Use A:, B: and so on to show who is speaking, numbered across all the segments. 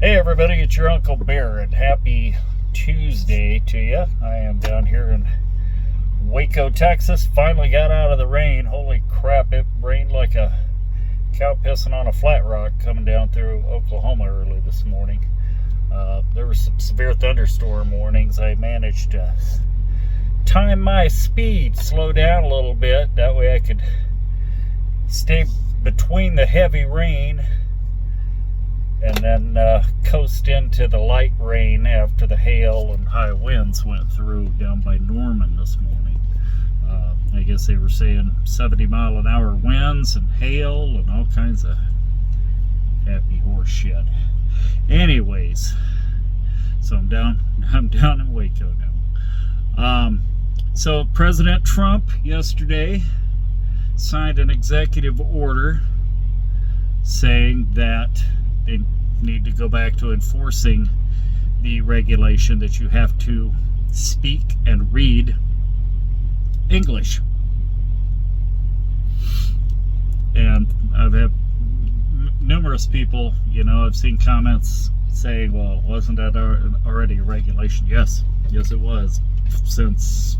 A: Hey everybody, it's your Uncle Bear, and happy Tuesday to you. I am down here in Waco, Texas. Finally got out of the rain. Holy crap, it rained like a cow pissing on a flat rock coming down through Oklahoma early this morning. There were some severe thunderstorm warnings. I managed to time my speed, slow down a little bit. That way I could stay between the heavy rain and then coast into the light rain after the hail and high winds went through down by Norman this morning. I guess they were saying 70-mile-an-hour winds and hail and all kinds of happy horse shit. Anyways, so I'm down in Waco now. So President Trump yesterday signed an executive order saying that they need to go back to enforcing the regulation that you have to speak and read English. And I've had numerous people, I've seen comments saying, well, wasn't that already a regulation? Yes it was, since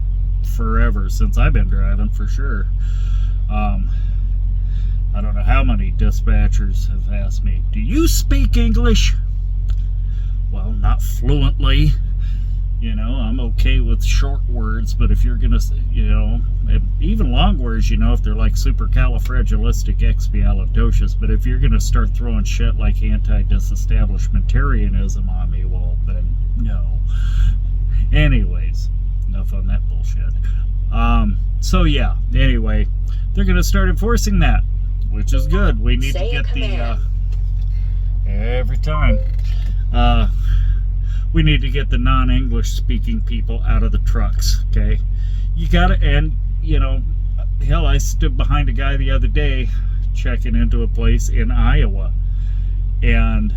A: forever, since I've been driving, for sure. I don't know how many dispatchers have asked me, do you speak English? Well, not fluently. I'm okay with short words, but if you're going to, even long words, if they're like supercalifragilisticexpialidocious, but if you're going to start throwing shit like anti-disestablishmentarianism on me, well, then no. Anyways, enough on that bullshit. So yeah, anyway, they're going to start enforcing that, which is good. We need to get every time. We need to get the non-English speaking people out of the trucks, okay? You gotta, and, hell, I stood behind a guy the other day checking into a place in Iowa, and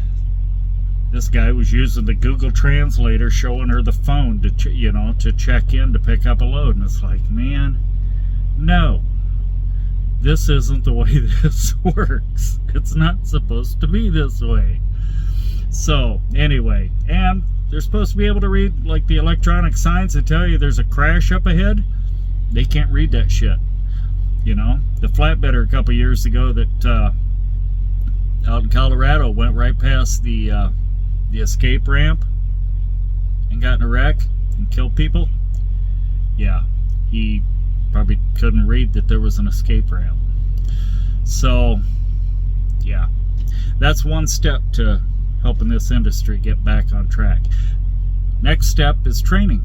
A: this guy was using the Google Translator, showing her the phone to, to check in, to pick up a load, and it's like, man, no. This isn't the way this works. It's not supposed to be this way. So, anyway, and they're supposed to be able to read, like, the electronic signs that tell you there's a crash up ahead. They can't read that shit. The flatbedder a couple years ago that out in Colorado went right past the escape ramp and got in a wreck and killed people. Yeah, he probably couldn't read that there was an escape ramp. So, yeah, that's one step to helping this industry get back on track. Next step is training.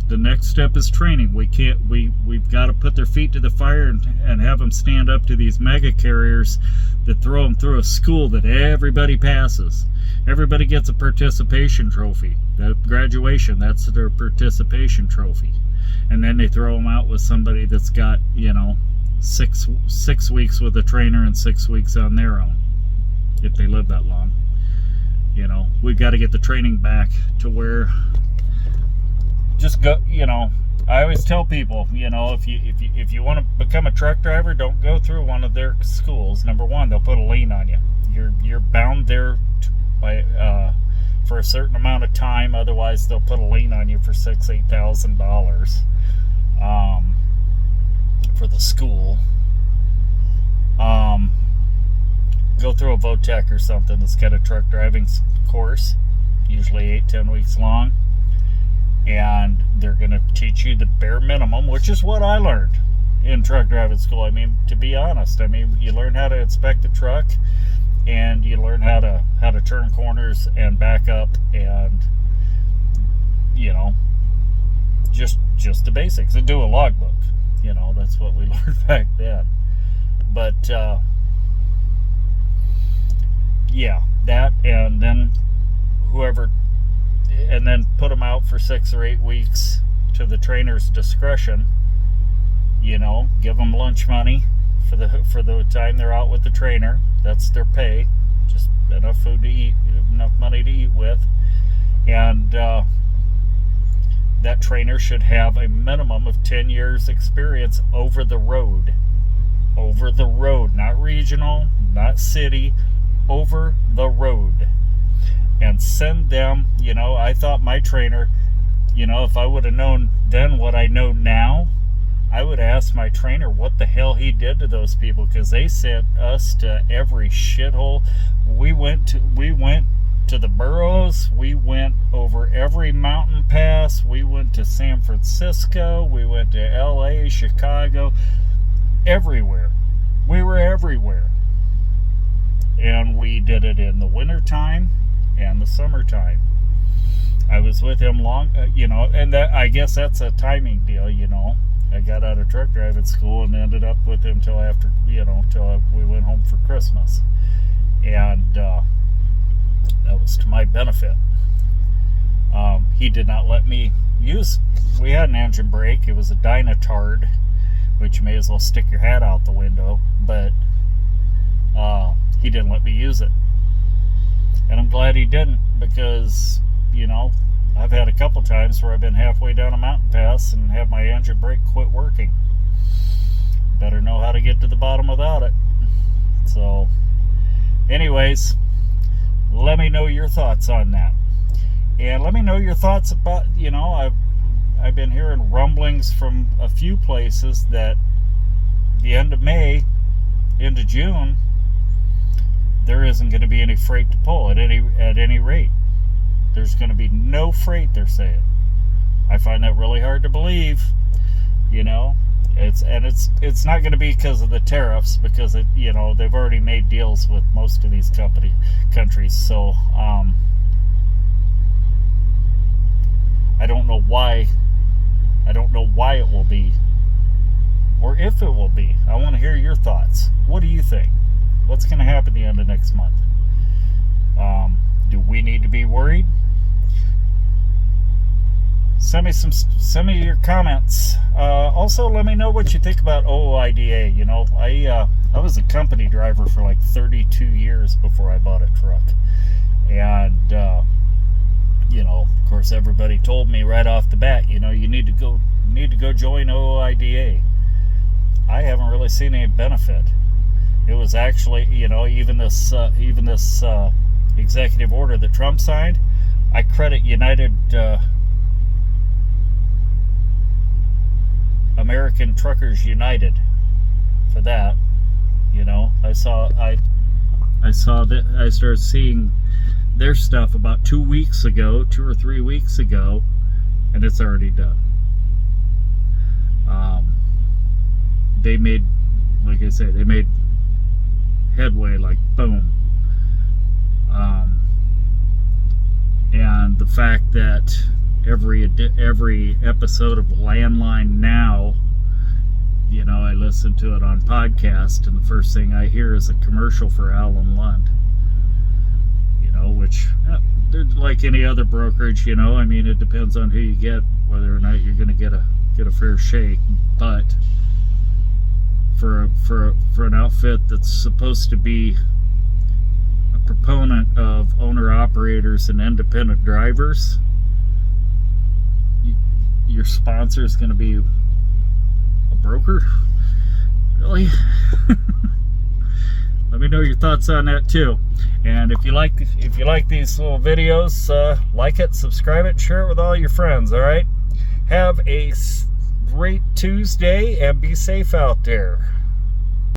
A: The next step is training. We've got to put their feet to the fire and have them stand up to these mega carriers that throw them through a school that everybody passes. Everybody gets a participation trophy. That graduation, that's their participation trophy. And then they throw them out with somebody that's got, 6 weeks with a trainer and 6 weeks on their own, if they live that long. We've got to get the training back to where, just go, I always tell people, if you want to become a truck driver, don't go through one of their schools. Number one, they'll put a lien on you. You're bound there by for a certain amount of time. Otherwise, they'll put a lien on you for $8,000 for the school. Go through a VOTEC or something that's got a truck driving course, usually 8-10 weeks long, and they're going to teach you the bare minimum, which is what I learned in truck driving school. I mean, to be honest, you learn how to inspect the truck, and you learn how to turn corners and back up, and just the basics, and do a logbook. That's what we learned back then. But yeah, that, and then put them out for 6 or 8 weeks to the trainer's discretion. Give them lunch money for the time they're out with the trainer. That's their pay, just enough food to eat, enough money to eat with, and that trainer should have a minimum of 10 years experience over the road, not regional, not city, over the road and send them, I thought my trainer, if I would have known then what I know now, I would ask my trainer what the hell he did to those people, because they sent us to every shithole. We went to the boroughs. We went over every mountain pass. We went to San Francisco. We went to LA, Chicago, everywhere. We were everywhere. And we did it in the wintertime and the summertime. I was with him long, and that, I guess that's a timing deal, I got out of truck driving school and ended up with him till after, till we went home for Christmas. And that was to my benefit. He did not let me use, we had an engine brake. It was a Dynatard, which you may as well stick your hat out the window, but he didn't let me use it. And I'm glad he didn't, because, I've had a couple times where I've been halfway down a mountain pass and have my engine brake quit working. Better know how to get to the bottom without it. So, anyways, let me know your thoughts on that. And let me know your thoughts about, I've been hearing rumblings from a few places that the end of May into June, there isn't going to be any freight to pull at any rate. There's going to be no freight, they're saying. I find that really hard to believe. It's not going to be because of the tariffs, because they've already made deals with most of these countries. So I don't know why. I don't know why it will be, or if it will be. I want to hear your thoughts. What do you think? What's going to happen at the end of next month? Do we need to be worried? Send me your comments. Also, let me know what you think about OOIDA. I was a company driver for like 32 years before I bought a truck, and of course, everybody told me right off the bat, you need to go join OOIDA. I haven't really seen any benefit. It was actually, even this executive order that Trump signed, I credit United American Truckers United for that. I started seeing their stuff about 2 or 3 weeks ago, and it's already done. They made, like I said, headway, like boom. And the fact that every episode of Landline Now, I listen to it on podcast, and the first thing I hear is a commercial for Allen Lund. Which, they're like any other brokerage. It depends on who you get, whether or not you're going to get a fair shake. But for an outfit that's supposed to be a proponent of owner-operators and independent drivers, your sponsor is going to be a broker? Really? Let me know your thoughts on that too. And if you like these little videos, like it, subscribe it, share it with all your friends. All right. Have a great Tuesday and be safe out there.